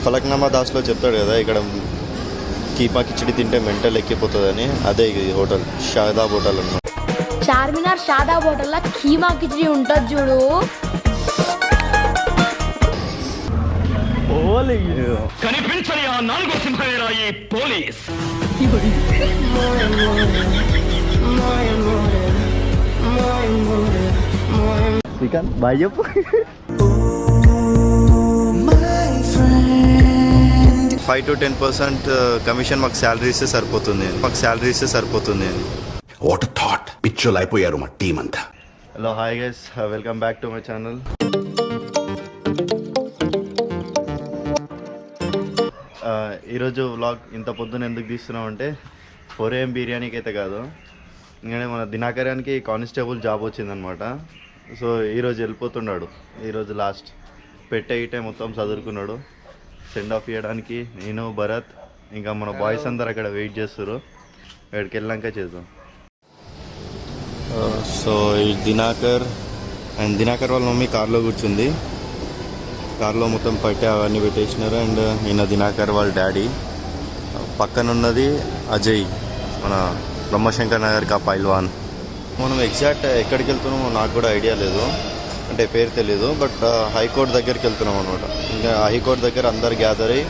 ఫలక్నామా దాస్లో చెప్తాడు కదా, ఇక్కడ కీమా కిచిడి తింటే మెంటల్ ఎక్కిపోతుందని. అదే ఇది హోటల్, షాదాబ్ హోటల్ అన్నమాట. చార్మినార్ షాదాబ్ హోటల్లో కీమా కిచిడి ఉంటుంది చూడు. కనిపించని ఆ నాలుగో సింహమేరా ఈ పోలీస్. శ్రీకాంత్ బాయ్ చెప్పు. 5 to 10% కమిషన్ మాకు శాలరీ ఇస్తే సరిపోతుంది అని. వాట్ థాట్, పిచ్చోలు అయిపోయారు మా టీం అంతా. Hello, hi guys, welcome back to my channel. ఈరోజు వ్లాగ్ ఇంత పొద్దున ఎందుకు తీస్తున్నామంటే 4 AM బిర్యానీకి అయితే కాదు, ఎందుకంటే మన దినాకర్యానికి కానిస్టేబుల్ జాబ్ వచ్చిందనమాట. సో ఈరోజు వెళ్ళిపోతున్నాడు. ఈరోజు లాస్ట్ పెట్టే మొత్తం చదువుకున్నాడు. సెండ్ ఆఫ్ ఇవ్వడానికి నేను, భరత్, ఇంకా మన బాయ్స్ అందరు అక్కడ వెయిట్ చేస్తారు. అక్కడికి వెళ్ళాక చేద్దాం. సో ఈ దినాకర్ వాళ్ళ మమ్మీ కార్లో కూర్చుంది. కార్లో మొత్తం పట్టే అవన్నీ పెట్టేసినారు. అండ్ ఈయన దినాకర్ వాళ్ళ డాడీ. పక్కన ఉన్నది అజయ్, మన బ్రహ్మశంకర్ నగర్కి ఆ పైల్వాన్. మనం ఎగ్జాక్ట్ ఎక్కడికి వెళ్తున్నామో నాకు కూడా ఐడియా లేదు, అంటే పేరు తెలీదు. బట్ హైకోర్టు దగ్గరికి వెళ్తున్నాం అనమాట. ఇంకా హైకోర్టు దగ్గర అందరు గ్యాదర్ అయ్యి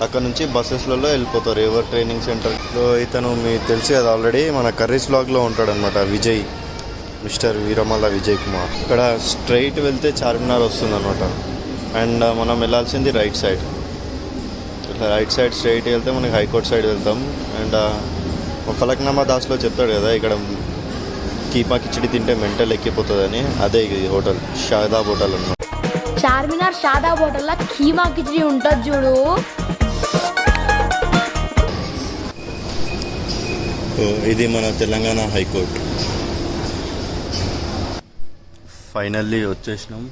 అక్కడ నుంచి బస్సెస్లలో వెళ్ళిపోతారు ఎవరు ట్రైనింగ్ సెంటర్లో. ఇతను మీకు తెలుసు కదా, ఆల్రెడీ మన కర్రీస్ వ్లాగ్లో ఉంటాడనమాట, విజయ్, మిస్టర్ వీరమల్ల విజయ్ కుమార్. ఇక్కడ స్ట్రైట్ వెళ్తే చార్మినార్ వస్తుంది అనమాట. అండ్ మనం వెళ్ళాల్సింది రైట్ సైడ్. ఇట్లా రైట్ సైడ్ స్ట్రైట్ వెళ్తే మనకి హైకోర్టు సైడ్ వెళ్తాం. అండ్ ఫలక్నామా దాస్లో చెప్తాడు కదా, ఇక్కడ కీమా కిచిడి తింటే మెంటల్ ఎక్కిపోతుందని. అదే ఇది హోటల్, షాదాబ్ హోటల్ అన్నమాట. చార్మినార్ షాదాబ్ హోటల్లో కీమా కిచిడి ఉంటుంది చూడు. ఇది మన తెలంగాణ హైకోర్టు. ఫైనల్లీ వచ్చేసినాం.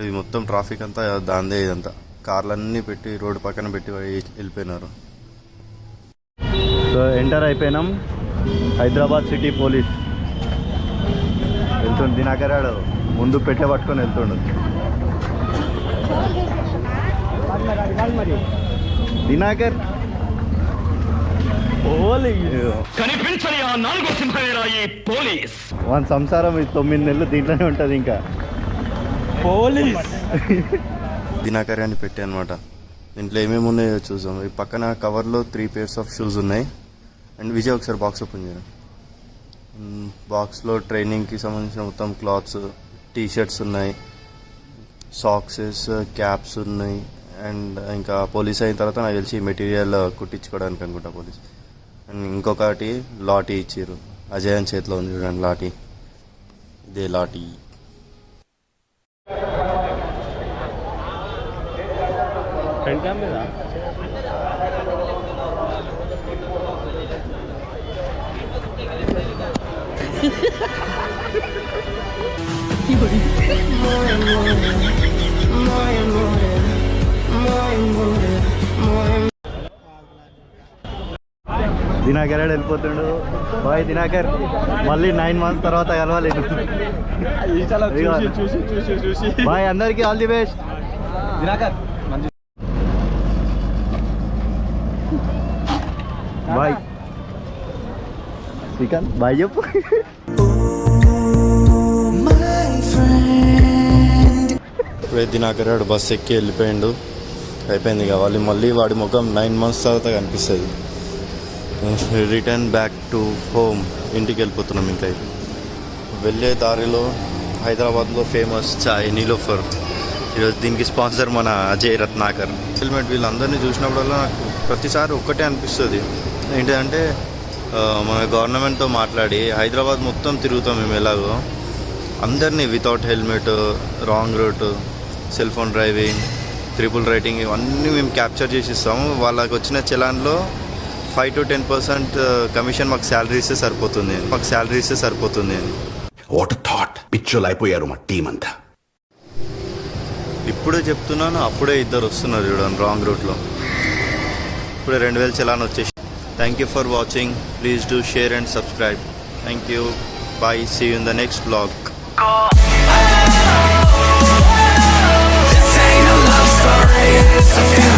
ఇది మొత్తం ట్రాఫిక్ అంతా దాందే. ఇదంతా కార్లన్నీ పెట్టి రోడ్డు పక్కన పెట్టి వెళ్ళిపోయినారు. సో ఎంటర్ అయిపోయినాం. హైదరాబాద్ సిటీ పోలీస్ వెళ్తుండు. దినాకరాడు ముందు పెట్టె పట్టుకొని వెళ్తుండు. దినాకర్ కనిపించని ఆ నాలుగో సింహమేరా ఈ పోలీస్. వన్ సంసారం 9 నెలలు దీంట్లోనే ఉంటుంది. ఇంకా పోలీస్ దినాకర్ అని పెట్టి అనమాట. దీంట్లో ఏమేమి ఉన్నాయో చూసాం. ఈ పక్కన కవర్లో 3 pairs ఆఫ్ షూస్ ఉన్నాయి. అండ్ విజయ్ ఒకసారి బాక్స్ ఓపెన్ చేయడం. బాక్స్లో ట్రైనింగ్కి సంబంధించిన మొత్తం క్లాత్స్, టీషర్ట్స్ ఉన్నాయి, సాక్సెస్, క్యాప్స్ ఉన్నాయి. అండ్ ఇంకా పోలీస్ అయిన తర్వాత నాకు తెలిసి మెటీరియల్ కుట్టించుకోవడానికి అనుకుంటా పోలీస్. అండ్ ఇంకొకటి లాఠీ ఇచ్చారు. అజయ్ అని చేతిలో ఉంది చూడండి లాఠీ. ఇదే లాఠీ. దినాకర్ వెళ్ళిపోతుండు. బాయ్ దినాకర్, మళ్ళీ 9 months తర్వాత కలవాలి. బాయ్, అందరికీ all the best. Dinakar bye. Srikanth bye చెప్పు. ఇప్పుడే దినాకర్ వాడు బస్ ఎక్కి వెళ్ళిపోయిండు. అయిపోయింది కావాలి. మళ్ళీ వాడి ముఖం 9 months తర్వాత కనిపిస్తుంది. రిటర్న్ బ్యాక్ టు హోమ్, ఇంటికి వెళ్ళిపోతున్నాం. ఇంకా వెళ్ళే దారిలో హైదరాబాద్లో ఫేమస్ చాయ్ నీలోఫర్. ఈరోజు దీనికి స్పాన్సర్ మన అజయ్ రత్నాకర్. హెల్మెట్ వీళ్ళందరినీ చూసినప్పుడల్లా నాకు ప్రతిసారి ఒక్కటే అనిపిస్తుంది. ఏంటంటే మన గవర్నమెంట్తో మాట్లాడి హైదరాబాద్ మొత్తం తిరుగుతాం మేము. ఎలాగో అందరినీ without helmet, wrong route, cell phone driving, triple riding, ఇవన్నీ మేము క్యాప్చర్ చేసి ఇస్తాము. వాళ్ళకి వచ్చిన చలాన్లో 5 to 10% కమిషన్ మాకు శాలరీ ఇస్తే సరిపోతుంది అని. వాట్ థాట్, పిచ్చోలు అయిపోయారు మా టీం అంతా. ఇప్పుడే చెప్తున్నాను, అప్పుడే 2 వస్తున్నారు చూడండి రాంగ్ రూట్లో. ఇప్పుడే 2000 చలాన్ వచ్చేసి. Thank you for watching. Please do share and subscribe. Thank you. Bye. See you in the next blog. This ain't a love story, it's a feeling.